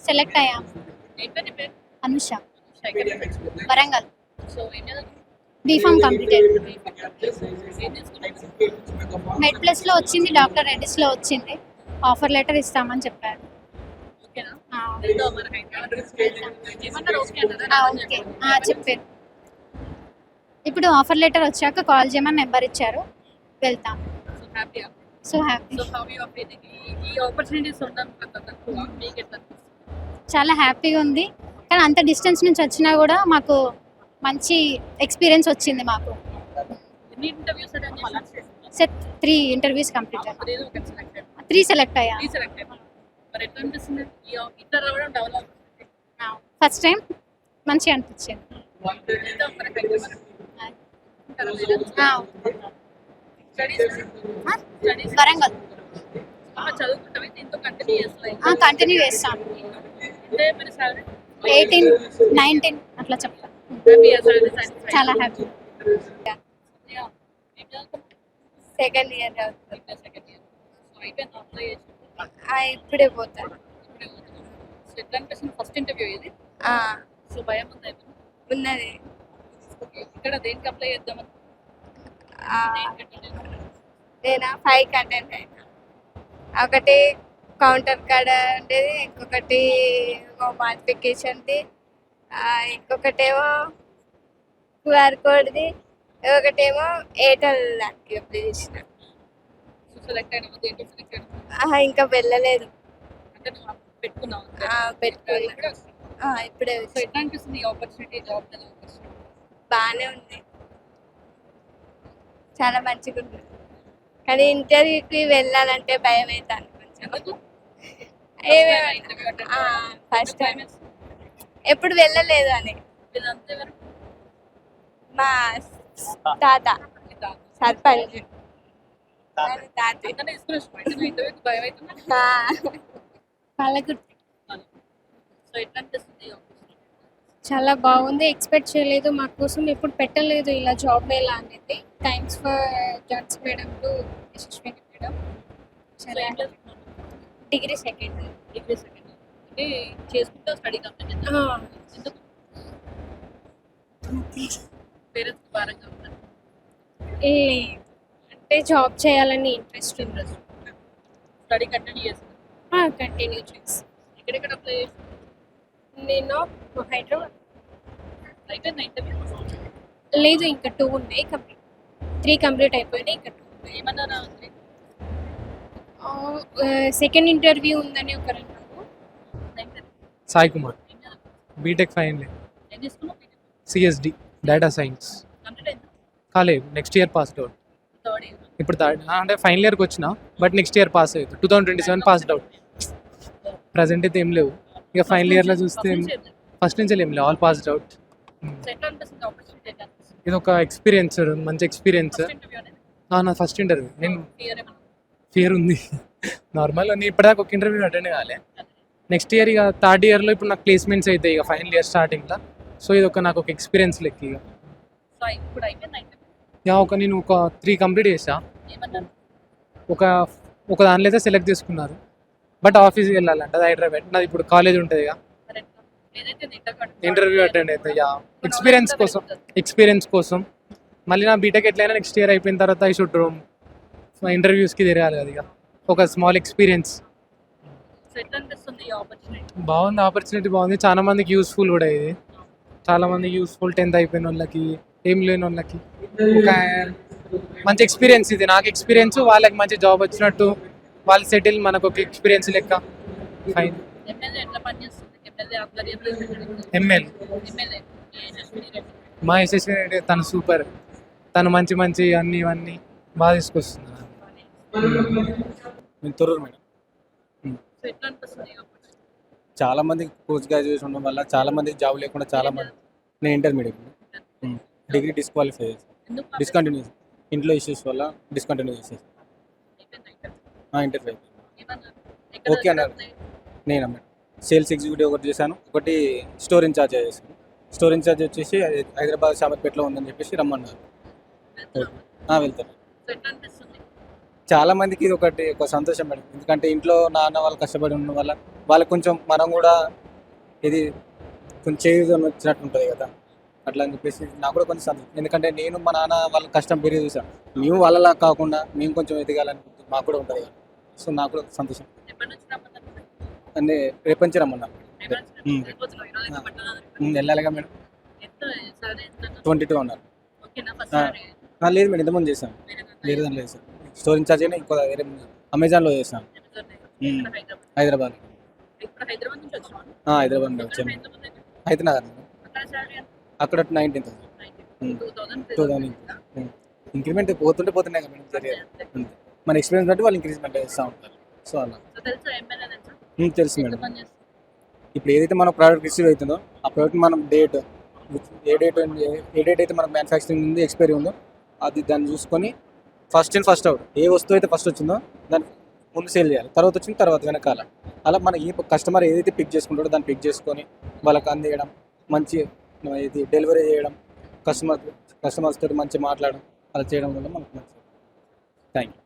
Select అయ్యాం. ఏంటని పేరు? అనుష, శేఖర్. వరంగల్. సో ఏం చదువుతున్నావు? B Pharm completed. ఏం తీసుకున్నావు? మెడ్ ప్లస్లో వచ్చింది, డాక్టర్ రెడ్డిస్లో వచ్చింది. ఆఫర్ లెటర్ ఇస్తామని చెప్పారు. ఓకేనా? ఆ, వెళ్దాం మరి హైదరాబాద్. ఏమన్నారు? ఓకే అన్నారా? ఓకే చెప్పారు. ఇప్పుడు ఆఫర్ లెటర్ వచ్చాక కాల్ చేయమని నెంబర్ ఇచ్చారు, వెళ్తాం. సో హ్యాపీయా? So happy, so how you are feeling? ఈ ఆపర్చునిటీస్ ఉండడం తక్కువ మీకు ఎట్లా అనిపిస్తుంది? చాలా హ్యాపీగా ఉంది. కానీ అంత డిస్టెన్స్ నుంచి వచ్చినా కూడా మాకు మంచి ఎక్స్పీరియన్స్ వచ్చింది. మాకు ఎన్ని ఇంటర్వ్యూస్ అటెండ్ చేశారు? సెట్ 3 ఇంటర్వ్యూస్ కంప్లీట్ అయ్యాయి. అదేదో ఒక సెలెక్టెడ్ 3 సెలెక్ట్ అయ్యా. ఈ సెలెక్టెడ్ మరి ఎట్లా అనిపిస్తుంది? ఈ ఇద్దరు రావడం డెవలప్ ఫస్ట్ టైం మంచిగా అనిపించింది. వెళ్దాం మరి హైదరాబాద్. స్టడీస్ వరంగల్ చదువుకుంటామే దీంతో కంటిన్యూ చేస్తాయి. కంటిన్యూ చేస్తాను. అంటే మరి సాలరీ 18, 19 అట్లా చెప్తాను. హ్యాపీయా? Salary satisfy? చాలా హ్యాపీ. ఏం చదువుతున్నావు? సెకండ్ ఇయర్ చదువుతాను. Second year. సో అయిపోయింది అప్లై చేసి ఇప్పుడే పోతాను. ఇప్పుడే పోతున్నాను. సో ఎట్లా అనిపిస్తుంది ఫస్ట్ ఇంటర్వ్యూ ఇది? సో భయం ఉందా ఏమన్నా? ఉన్నది. ఇక్కడ దేనికి అప్లై చేద్దామని? నేను 5 కంటెంట్ అయినా. ఒకటి కౌంటర్ కాడ ఉండేది, ఇంకొకటి మాడిఫికేషన్ది, ఇంకొకటేమో క్యూఆర్ కోడ్ది, ఒకటేమో ఎయిర్టెల్ దానికి అప్లై చేసిన. సో సెలెక్ట్ అయినా దేంట్లో సెలెక్ట్ అయినా? ఇంకా వెళ్ళలేదు. అంటే నువ్వు పెట్టుకున్నావు? పెట్టుకున్నా. ఇప్పుడే సో ఎట్లా అనిపిస్తుంది ఈ ఆపర్చునిటీ? జాబ్ ఎలా అనిపిస్తుంది? బాగానే ఉంది, చాలా మంచిగా ఉంది. కానీ ఇంటర్వ్యూకి వెళ్ళాలంటే భయం అవుతాను కొంచెం. ఎందుకు? ఫస్ట్ టైం ఎప్పుడు వెళ్ళలేదు అని. వీళ్ళంతా ఎవరు? మా తాత సర్పంచ్ తాత. అందరినీ తీసుకుని ఇంటర్వ్యూకి భయం అవుతుందా? పాలకుర్తి సో ఎట్లా అనిపిస్తుంది? చాలా బాగుంది. ఎక్స్పెక్ట్ చేయలేదు, మా కోసం ఎప్పుడు పెట్టలేదు ఇలా జాబ్ మేళా అనేది. Thanks for judges madam to Yashaswini madam. So ఏం చదువుతున్నావు? Degree second. డిగ్రీ సెకండ్ అంటే చేసుకుంటా స్టడీ కంప్లీట్ చేద్దాం. ఎందుకు? పేరెంట్స్ భారంగా ఉంటారు అంటే జాబ్ చేయాలని ఇంట్రెస్ట్ ఉంది. ఇంట్రెస్ట్ స్టడీ కంటిన్యూ చేస్తాను. కంటిన్యూ చేసి ఎక్కడెక్కడ అప్లై చేస్తాను? నేను హైదరాబాద్. అయిపోయింది ఇంటర్వ్యూ? లేదు, ఇంకా 2 ఉన్నాయి. 3 కంప్లీట్ అయిపోయినాయి, ఇంకా 2 ఉన్నాయి. ఏమన్నారా? సెకండ్ ఇంటర్వ్యూ ఉందని ఒకరు అన్నారు. Sai Kumar, B Tech final year, ఏం తీసుకున్నావు? CSD data science. కంప్లీట్ అయిందా? కాలేదు, next year passed out. Third year. ఇప్పుడు అంటే ఫైనల్ ఇయర్కి వచ్చిన, బట్ నెక్స్ట్ ఇయర్ పాస్ అవుతుంది. 2027 పాస్డ్ అవుట్. ప్రజెంట్ అయితే ఏం లేవు. ఇక ఫైనల్ ఇయర్లో చూస్తే ఫస్ట్ నుంచి ఏం లేవు, ఆల్ పాస్డ్ అవుట్. ఎట్లా అనిపిస్తుంది ఆపర్చునిటీ? ఎట్లా అనిపిస్తుంది? ఇది ఒక ఎక్స్పీరియన్స్, మంచి ఎక్స్పీరియన్స్. ఫస్ట్ ఇంటర్వ్యూ అనేది నా ఫస్ట్ ఇంటర్వ్యూ. నేను క్లియర్ ఏమన్నా? ఫియర్ ఉంది నార్మల్. నేను ఇప్పటిదాకా ఒక ఇంటర్వ్యూ అటెండ్ కాలే. నెక్స్ట్ ఇయర్ ఇక థర్డ్ ఇయర్లో ఇప్పుడు నాకు ప్లేస్మెంట్స్ అవుతాయి ఇక ఫైనల్ ఇయర్ స్టార్టింగ్లో. సో ఇది నాకు ఒక ఎక్స్పీరియన్స్ లెక్క. ఇక సో ఇప్పుడు అయిపోయింది ఇంటర్వ్యూ? నేను ఒక 3 కంప్లీట్ చేసా. ఏమన్నారు? ఒక దానిలో అయితే సెలెక్ట్ చేసుకున్నారు, బట్ ఆఫీస్కి వెళ్ళాలంట, అది హైదరాబాద్. నాది ఇప్పుడు కాలేజ్ ఉంటుంది ఇక, మరి ఎట్లా? ఏదైతే ఇంటర్వ్యూ అటెండ్ అవుతాయి. ఎక్స్పీరియన్స్ కోసం మళ్ళీ నా బీటెక్ ఎట్లయినా నెక్స్ట్ ఇయర్ అయిపోయిన తర్వాత ఐ షుడ్ ఇంటర్వ్యూస్కి తిరగాలి కదా. ఇక ఒక స్మాల్ ఎక్స్పీరియన్స్. సో ఎట్లా అనిపిస్తుంది ఈ ఆపర్చునిటీ? బాగుంది, ఆపర్చునిటీ బాగుంది. చాలా మందికి యూస్ఫుల్ కూడా ఇది. చాలా మందికి యూస్ఫుల్, 10th అయిపోయిన వాళ్ళకి, ఏం లేని వాళ్ళకి ఒక మంచి ఎక్స్పీరియన్స్ ఇది. నాకు ఎక్స్పీరియన్స్, వాళ్ళకి మంచి జాబ్ వచ్చినట్టు, వాళ్ళు సెటిల్, మనకు ఒక ఎక్స్పీరియన్స్ లెక్క. ఫైన్. ఎమ్మెల్యే ఎట్లా పనిచేస్తుంది? ఎమ్మెల్యే ఆధ్వర్యంలో ఎమ్మెల్యే మా యశస్వి రెడ్డి తను సూపర్. తను మంచి అన్నీ ఇవన్నీ బాగా తీసుకొస్తుంది. తొర్రూరు మేడం. సో ఎట్లా అనిపిస్తుంది ఈ ఆపర్చునిటీ? చాలా మందికి పోస్ట్ గ్రాడ్యుయేషన్ ఉండడం వల్ల చాలా మందికి జాబ్ లేకుండా చాలా మంది. నేను ఇంటర్మీడియట్ డిగ్రీ డిస్క్వాలిఫై చేసి ఎందుకు? డిస్కంటిన్యూ, ఇంట్లో ఇష్యూస్ వల్ల డిస్కంటిన్యూ చేసేసి అయిపోయిందా ఇంటర్వ్యూ? ఇంటర్వ్యూ అయిపోయింది. ఏమన్నారు? ఓకే అన్నారు. నేను మేడం సేల్స్ ఎగ్జిక్యూటివ్ ఒకటి చేశాను, ఒకటి స్టోర్ ఇన్ఛార్జ్ చేశాను. స్టోర్ ఇన్ఛార్జ్ వచ్చేసి హైదరాబాద్ షామర్పేటలో ఉందని చెప్పేసి రమ్మన్నారు. వెళ్తాను. సో ఎట్లా అనిపిస్తుంది? చాలా మందికి ఇది ఒక సంతోషం మేడం. ఎందుకంటే ఇంట్లో నాన్న వాళ్ళు కష్టపడి ఉన్న వల్ల వాళ్ళకి కొంచెం మనం కూడా ఇది కొంచెం చేయూతని వచ్చినట్టు ఉంటుంది కదా. అట్లా అని చెప్పేసి నాకు కూడా కొంచెం సంతోషం. ఎందుకంటే నేను మా నాన్న వాళ్ళ కష్టం పెరిగి చూసాను. మేము వాళ్ళలా కాకుండా మేము కొంచెం ఎదగాలని మాకు కూడా ఉంటుంది కదా. సో నాకు కూడా సంతోషం. ఎప్పటి నుంచి రమ్మన్నారు? అంటే రేపు నుంచి రమ్మన్నా. రేపటి నుంచి ఉమ్. వెళ్ళిపోతున్నావు. ఈరోజు ఎంత పడ్డదా? వెళ్ళాలిగా మేడం. ఎంత సాలరీ ఎంత అన్నారు? 22 అన్నారు. ఓకేనా ఫస్ట్ ఆ. సాలరీ? లేదు మేడం, ఇంతకుముందు చేశాను. వేరే దాంట్లో చేశాను. స్టోర్ ఇన్ఛార్జ్ అయినా ఇంకో వేరే అమెజాన్లో చేశాను. ఇక్కడ హైదరాబాద్. హైదరాబాద్. ఇప్పుడు హైదరాబాద్ నుంచి వచ్చినావు? హైదరాబాద్ నుంచి వచ్చాను. ఎంతమంది దగ్గర? హైదరాబాద్ మేడం. అక్కడ సాలరీ ఎంత? అక్కడ 19,000. 2000 ఇంక్రిమెంట్ పోతున్నాయి కదా మేడం. సరే అంతే. మన ఎక్స్పీరియన్స్ బట్టి వాళ్ళు ఇంక్రీజ్మెంట్ చేస్తూ ఉంటారు. సో అలా సో తెలుసా ఎమ్మెల్యే తెలుసా? తెలుసు ఎంత మేడం. పని చేస్తారు? ఇప్పుడు ఏదైతే మన ప్రోడక్ట్ రిసీవ్ అవుతుందో ఆ ప్రోడక్ట్ మనం ఏ డేట్ అయితే మనకు మ్యానుఫ్యాక్చరింగ్ ఉంది, ఎక్స్పైరీ ఉందో అది దాన్ని చూసుకొని ఫస్ట్ ఇన్ ఫస్ట్ అవుట్ ఏ వస్తువు అయితే ఫస్ట్ వచ్చిందో దాన్ని ముందు సేల్ చేయాలి. తర్వాత వచ్చింది తర్వాత వెనకాల. అలా మన ఏ కస్టమర్ ఏదైతే పిక్ చేసుకుంటాడో దాన్ని పిక్ చేసుకొని వాళ్ళకి అందియడం, మంచి ఇది డెలివరీ చేయడం, కస్టమర్స్ తోటి మంచి మాట్లాడడం అలా చేయడం వల్ల మనకు మంచి. Thank you.